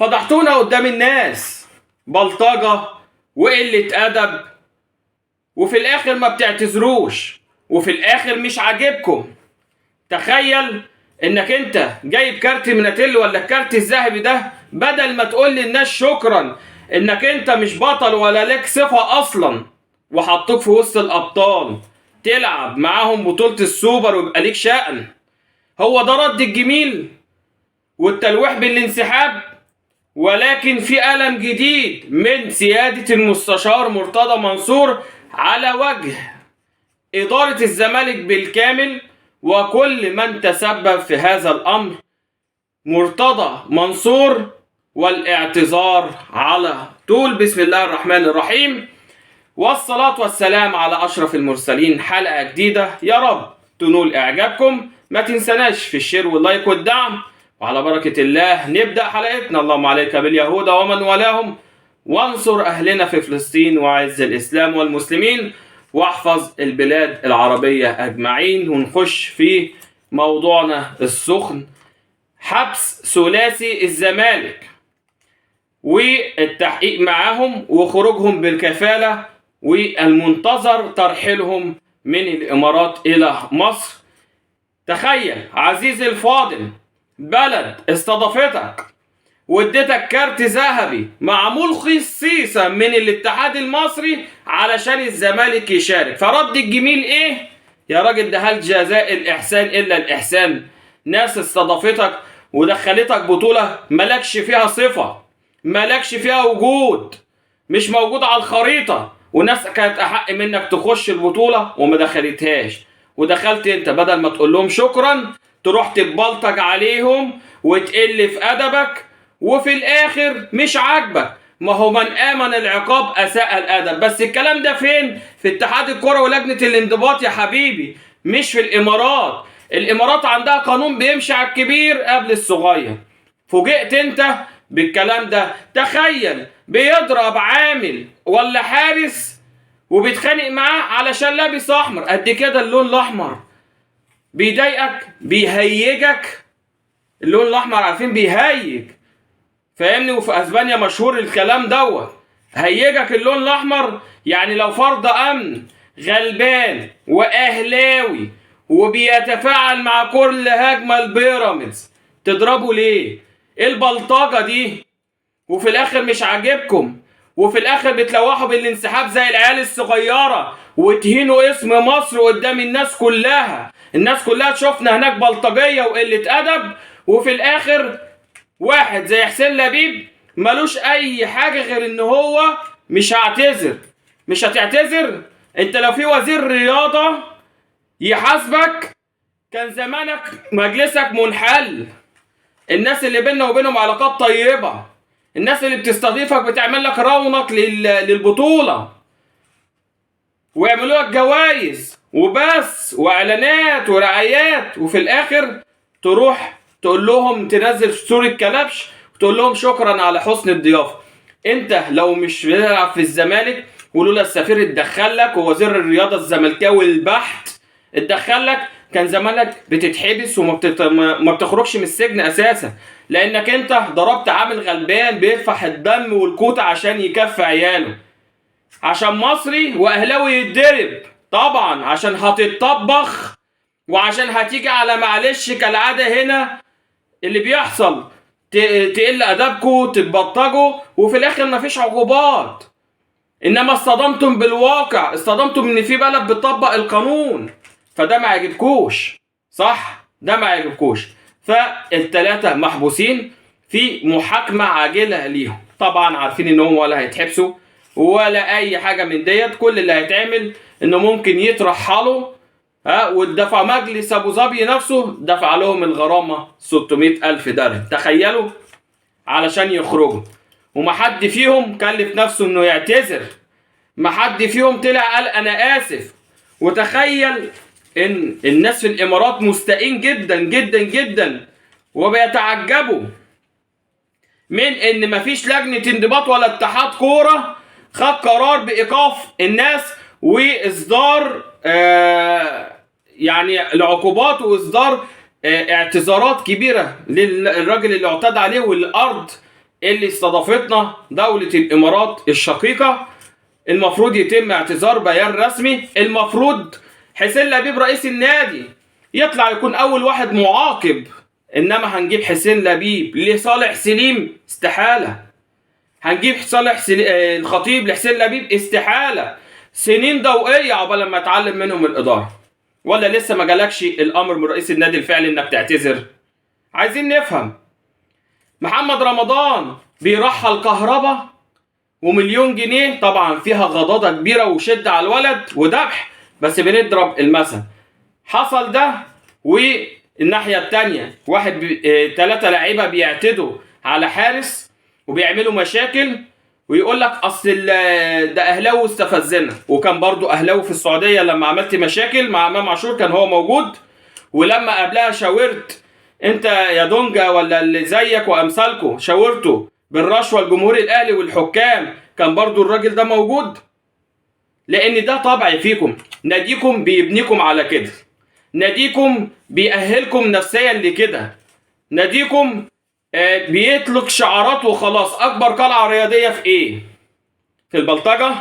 فضحتونا قدام الناس، بلطجة وقلة أدب، وفي الآخر ما بتعتذروش، وفي الآخر مش عاجبكم. تخيل انك انت جايب كارت ميناتيل ولا الكارت الذهبي ده، بدل ما تقول للناس شكرا انك انت مش بطل ولا لك صفة اصلا، وحطوك في وسط الابطال تلعب معاهم بطولة السوبر ويبقى ليك شأن. هو ده رد الجميل والتلويح بالانسحاب؟ ولكن في قلم جديد من سيادة المستشار مرتضى منصور على وجه إدارة الزمالك بالكامل وكل من تسبب في هذا الأمر. مرتضى منصور والاعتذار على طول. بسم الله الرحمن الرحيم، والصلاة والسلام على أشرف المرسلين. حلقة جديدة يا رب تنول إعجابكم. ما تنسناش في الشير واللايك والدعم، وعلى بركة الله نبدأ حلقتنا. اللهم عليك باليهود ومن والاهم، وانصر أهلنا في فلسطين، وعز الإسلام والمسلمين، واحفظ البلاد العربية أجمعين. ونخش في موضوعنا السخن، حبس ثلاثي الزمالك والتحقيق معهم وخروجهم بالكفالة، والمنتظر ترحيلهم من الإمارات إلى مصر. تخيل عزيزي الفاضل، بلد استضافتك واديتك كارت ذهبي معمول خصيصا من الاتحاد المصري علشان الزمالك يشارك، فرد الجميل ايه؟ يا راجل ده هل جزاء الاحسان الا الاحسان؟ ناس استضافتك ودخلتك بطولة مالكش فيها صفة، مالكش فيها وجود، مش موجود على الخريطة، وناس كانت احق منك تخش البطولة وما دخلتهاش، ودخلت انت بدل ما تقول لهم شكرا تروح تبلطج عليهم وتقل في ادبك، وفي الاخر مش عاجبك. ما هو من امن العقاب اساء الادب. بس الكلام ده فين؟ في اتحاد الكرة ولجنة الانضباط يا حبيبي، مش في الامارات. الامارات عندها قانون بيمشي على الكبير قبل الصغير. فوجئت انت بالكلام ده. تخيل بيضرب عامل ولا حارس وبيتخانق معاه علشان لابس احمر قد كده. اللون الاحمر بيضايقك، بيهيجك. اللون الاحمر عارفين بيهيج، فاهمني؟ وفي اسبانيا مشهور الكلام دوت. هيجك اللون الاحمر، يعني لو فرد امن غلبان واهلاوي وبيتفاعل مع كل هجمه البيراميدز تضربه ليه؟ ايه البلطجه دي؟ وفي الاخر مش عاجبكم، وفي الاخر بتلوحوا بالانسحاب زي العيال الصغيره وتهينوا اسم مصر قدام الناس كلها. الناس كلها تشوفنا هناك بلطجيه وقله ادب، وفي الاخر واحد زي حسين لبيب ملوش اي حاجة غير ان هو مش هعتذر. مش هتعتذر؟ انت لو في وزير رياضة يحاسبك كان زمانك مجلسك منحل. الناس اللي بيننا وبينهم علاقات طيبة، الناس اللي بتستضيفك بتعمل لك رونق للبطولة ويعملوا لك جوائز وبس واعلانات ورعايات، وفي الاخر تروح تقول لهم تنزل صورة كلبش وتقول لهم شكرا على حسن الضيافة. انت لو مش بتلعب في الزمالك ولولا السفير اتدخلك ووزير الرياضة الزملكاوي البحت اتدخلك، كان زمانك بتتحبس وما بتخرجش من السجن اساسا، لانك انت ضربت عامل غلبان بيدفع الدم والكوت عشان يكفي عياله، عشان مصري واهلاوي يتضرب طبعا، عشان هتتطبخ وعشان هتيجي على معلش كالعادة هنا اللي بيحصل تقل ادابكم تتبطجوا وفي الاخر مفيش عقوبات. انما اصطدمتم بالواقع، اصطدمتم ان في بلد بتطبق القانون، فده ما يعجبكوش، صح؟ ده ما يعجبكوش. فالتلاتة محبوسين في محاكمة عاجلة ليهم. طبعا عارفين انهم ولا هيتحبسوا ولا اي حاجة من ديت. كل اللي هيتعمل انه ممكن يترحلوا، والدفع مجلس ابو ظبي نفسه دفع لهم الغرامة 600,000 درهم. تخيلوا، علشان يخرجوا. ومحد فيهم كلف نفسه انه يعتذر، محد فيهم طلع قال انا اسف. وتخيل ان الناس في الامارات مستائين جدا جدا جدا وبيتعجبوا من ان مفيش لجنة انضباط ولا اتحاد كورة خد قرار بايقاف الناس واصدار يعني العقوبات واصدار اعتذارات كبيرة للراجل اللي اعتدى عليه والارض اللي استضافتنا دولة الامارات الشقيقة، المفروض يتم اعتذار بيان رسمي. المفروض حسين لبيب رئيس النادي يطلع يكون اول واحد معاقب، انما هنجيب حسين لبيب لصالح سليم؟ استحالة. هنجيب الخطيب لحسين لبيب؟ استحالة. سنين ضوئية عقبال ما اتعلم منهم الإدارة. ولا لسه ما جالكش الأمر من رئيس النادي الفعلي إنك تعتذر؟ عايزين نفهم. محمد رمضان بيرحل كهربا ومليون جنيه، طبعا فيها غضاضة كبيرة وشدة على الولد وذبح، بس بنضرب المثل. حصل ده، والناحية التانية 3 لعيبة بيعتدوا على حارس وبيعملوا مشاكل، ويقول لك اصل ده اهلاوي استفزنا. وكان برضو اهلاوي في السعوديه لما عملت مشاكل مع امام عاشور كان هو موجود، ولما قبلها شاورت انت يا دونجا ولا اللي زيك وامثالكم شاورته بالرشوه الجمهور الاهلي والحكام، كان برضو الراجل ده موجود. لان ده طبع فيكم، ناديكم بيبنيكم على كده، ناديكم بيأهلكم نفسيا لكده، ناديكم بيطلق شعارات وخلاص. اكبر قلعه رياضيه في ايه؟ في البلطجه؟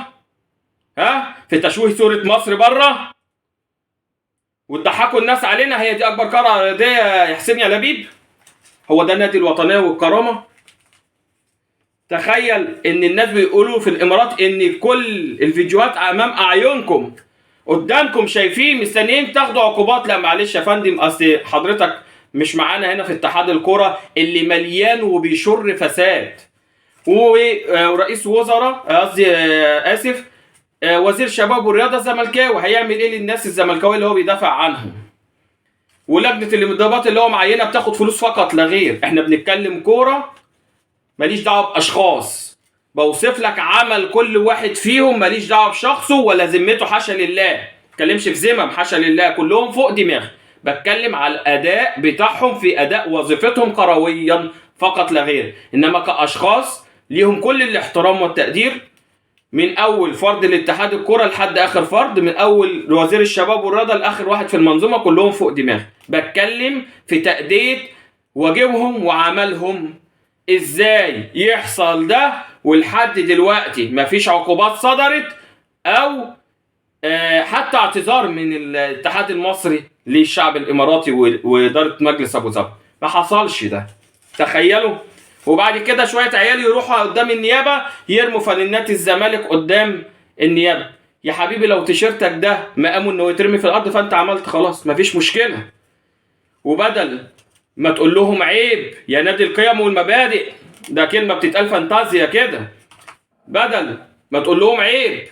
في تشويه صوره مصر بره وتضحكوا الناس علينا؟ هي دي اكبر قلعه رياضيه يا حسين يا لبيب؟ هو ده النادي الوطنيه والكرامه؟ تخيل ان الناس بيقولوا في الامارات ان كل الفيديوهات امام اعينكم قدامكم شايفين، مستنيين تاخدوا عقوبات. لا معلش يا فندم، اصل حضرتك مش معانا هنا في اتحاد الكرة اللي مليان وبيشر فساد. ورئيس وزراء قصدي اسف وزير شباب والرياضه زملكاوي، هيعمل ايه للناس الزملكاويه اللي هو بيدافع عنهم؟ ولجنه الانضباط اللي هو معينه بتاخد فلوس فقط لا غير. احنا بنتكلم كوره، ماليش دعوه باشخاص، بوصف لك عمل كل واحد فيهم، ماليش دعوه بشخصه ولا ذمته، حاشا لله. ما بتكلمش في ذمم، حاشا لله، كلهم فوق دماغي. بتكلم على الاداء بتاعهم في اداء وظيفتهم كرويا فقط لا غير، انما كاشخاص ليهم كل الاحترام والتقدير، من اول فرد الاتحاد الكره لحد اخر فرد، من اول وزير الشباب والرياضه لاخر واحد في المنظومه، كلهم فوق دماغي. بتكلم في تأدية واجبهم وعملهم. ازاي يحصل ده ولحد دلوقتي مفيش عقوبات صدرت او حتى اعتذار من الاتحاد المصري للشعب الاماراتي واداره مجلس ابو ظبي؟ ما حصلش ده. تخيلوا. وبعد كده شويه عيال يروحوا قدام النيابه يرموا فانلات الزمالك قدام النيابه. يا حبيبي لو تيشيرتك ده مقامه انه يترمي في الارض فانت عملت خلاص، مفيش مشكله. وبدل ما تقول لهم عيب يا نادي القيم والمبادئ، ده كلمه بتتقال فانتازيا كده، بدل ما تقول لهم عيب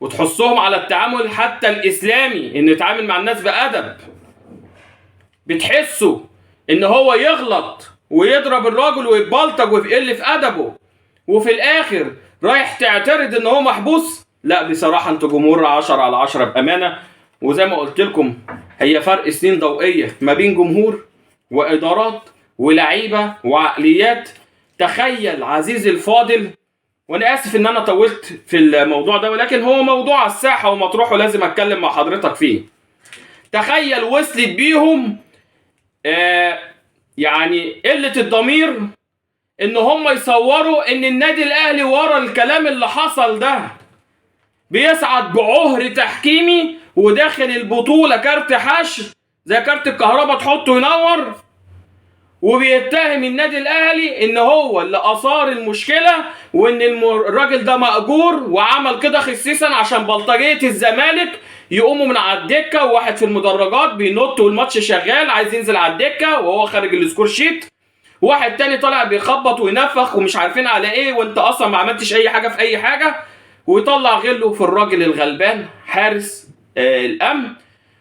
وتحثهم على التعامل حتى الاسلامي، ان يتعامل مع الناس بادب، بتحسوا ان هو يغلط ويضرب الراجل ويتبلطج ويقل في ادبه، وفي الاخر رايح تعترض ان هو محبوس؟ لا بصراحه انتوا جمهور 10/10 بامانه. وزي ما قلت لكم هي فرق سنين ضوئيه ما بين جمهور وادارات ولعيبه وعقليات. تخيل عزيزي الفاضل، وانا اسف ان انا طولت في الموضوع ده، ولكن هو موضوع على الساحه ومطروح ولازم اتكلم مع حضرتك فيه. تخيل وصلت بيهم يعني قله الضمير ان هم يصوروا ان النادي الاهلي ورا الكلام اللي حصل ده بيسعد بعهر تحكيمي، وداخل البطوله كارت حشر زي كارت الكهرباء تحطه ينور، وبيتهم النادي الاهلي ان هو اللي اثار المشكله، وان الراجل ده مأجور وعمل كده خصيصا عشان بلطجيه الزمالك يقوموا من على الدكه، وواحد في المدرجات بينط والماتش شغال عايز ينزل على الدكه وهو خارج السكور شيت، واحد تاني طالع بيخبط وينفخ ومش عارفين على ايه، وانت اصلا ما عملتش اي حاجه في اي حاجه، ويطلع غله في الراجل الغلبان حارس الامن،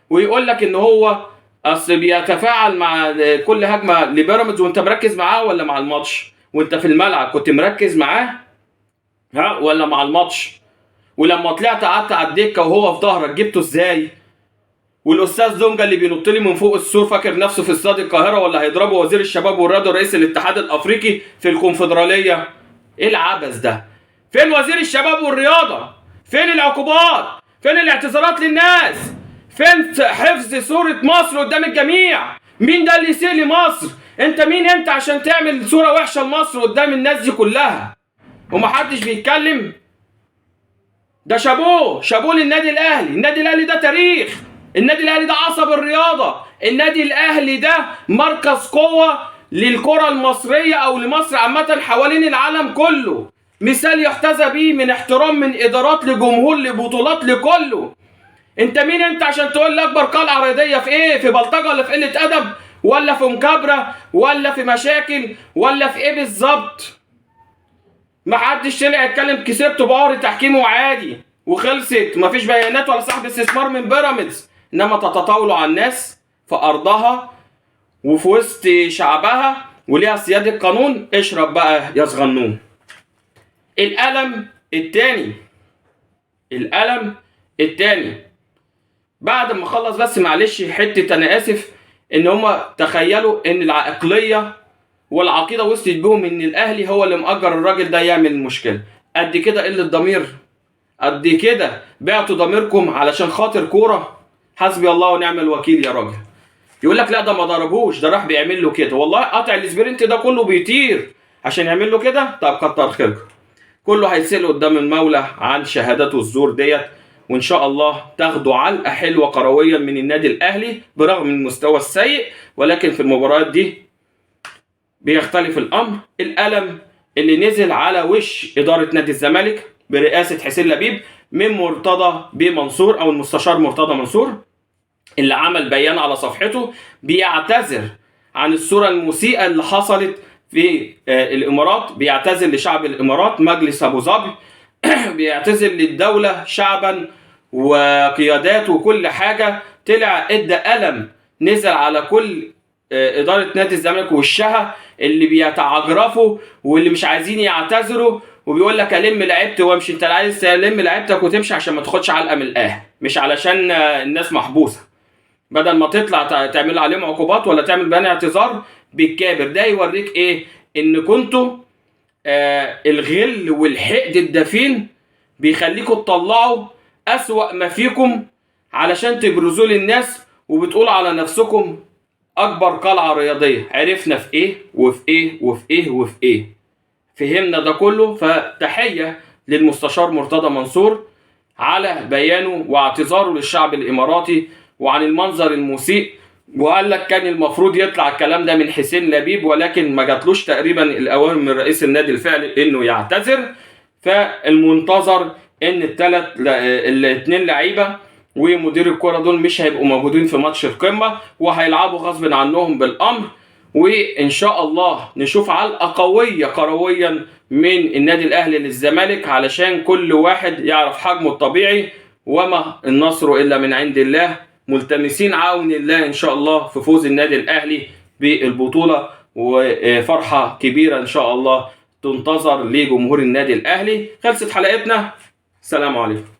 ويقول لك ان هو اصل بيتفاعل مع كل هجمه لبيراميدز. وانت مركز معاه ولا مع الماتش؟ وانت في الملعب كنت مركز معاه ولا مع الماتش؟ ولما طلعت قعدت على الدكه وهو في ظهرك جبته ازاي؟ والاستاذ دونجا اللي بينط لي من فوق السور فاكر نفسه في استاد القاهره ولا هيضربه وزير الشباب والرياضه ورئيس الاتحاد الافريقي في الكونفدراليه؟ ايه العبث ده؟ فين وزير الشباب والرياضه؟ فين العقوبات؟ فين الاعتذارات للناس؟ فين حفظ صورة مصر قدام الجميع؟ مين ده اللي يسيء لمصر؟ انت مين انت عشان تعمل صورة وحشة لمصر قدام الناس دي كلها ومحدش بيتكلم؟ ده شابوه للنادي الاهلي. النادي الاهلي ده تاريخ، النادي الاهلي ده عصب الرياضة، النادي الاهلي ده مركز قوة للكرة المصرية او لمصر عامة حوالين العالم كله، مثال يحتذى بيه من احترام، من ادارات لجمهور لبطولات لكله. انت مين انت عشان تقول لي اكبر قلعة رياضية في ايه؟ في بلطجة ولا في قلة ادب ولا في مكابرة ولا في مشاكل ولا في ايه بالظبط؟ محدش طلع يتكلم، كسبت بعور تحكيم وعادي وخلصت، مفيش بيانات ولا سحب استثمار من بيراميدز، انما تتطاولوا على الناس في ارضها وفي وسط شعبها وليها سيادة قانون. اشرب بقى يا صغنون. الألم التاني بعد ما خلص، بس معلش حتة انا اسف، ان هما تخيلوا ان العقلية والعقيدة وصلت بهم ان الاهلي هو اللي مأجر الراجل ده يعمل المشكلة. قد كده قلة ضمير؟ قد كده بعتوا ضميركم علشان خاطر كورة؟ حسبي الله ونعم الوكيل يا راجل. يقول لك لا ده ما ضربوش، ده راح بيعمل له كده. والله قطع الاسبرنت ده كله بيطير عشان يعمل له كده. طب كتر خيركم، كله هيسأل قدام المولى عن شهادته الزور ديت، وان شاء الله تاخدوا علقه حلوه كرويا من النادي الاهلي برغم المستوى السيء، ولكن في المباريات دي بيختلف الامر. الالم اللي نزل على وش اداره نادي الزمالك برئاسه حسين لبيب من مرتضى بمنصور او المستشار مرتضى منصور، اللي عمل بيان على صفحته بيعتذر عن الصوره المسيئه اللي حصلت في الامارات، بيعتذر لشعب الامارات، مجلس ابو ظبي بيعتذر للدوله شعبا وقيادات وكل حاجه. طلع ادى الم نزل على كل اداره نادي الزمالك ووشها اللي بيتعجرفوا واللي مش عايزين يعتذروا، وبيقول لك الم لعيبتي وامشي. انت عايز تلم لعيبتك وتمشي عشان ما تاخدش علقه من الاهلي، مش علشان الناس محبوسه. بدل ما تطلع تعمل عليهم عقوبات ولا تعمل بيان اعتذار بالكابر. ده يوريك ايه؟ ان كنتوا الغل والحقد الدفين بيخليكوا تطلعوا اسوأ ما فيكم علشان تبرزوا للناس، وبتقولوا على نفسكم اكبر قلعة رياضية. عرفنا في ايه وفي ايه وفي ايه وفي ايه، فهمنا ده كله. فتحية للمستشار مرتضى منصور على بيانه واعتذاره للشعب الاماراتي وعن المنظر المسيء. وقال لك كان المفروض يطلع الكلام ده من حسين لبيب، ولكن ما جاتلوش تقريبا الاوامر من رئيس النادي الفعلي انه يعتذر. فالمنتظر ان الاثنين لعيبه ومدير الكرة دول مش هيبقوا موجودين في ماتش القمة، وهيلعبوا غصب عنهم بالامر. وان شاء الله نشوف علقة قوية كرويا من النادي الاهلي للزمالك علشان كل واحد يعرف حجمه الطبيعي، وما النصر الا من عند الله. ملتمسين عون الله ان شاء الله في فوز النادي الاهلي بالبطولة، وفرحة كبيرة ان شاء الله تنتظر لجمهور النادي الاهلي. خلصت حلقتنا، السلام عليكم.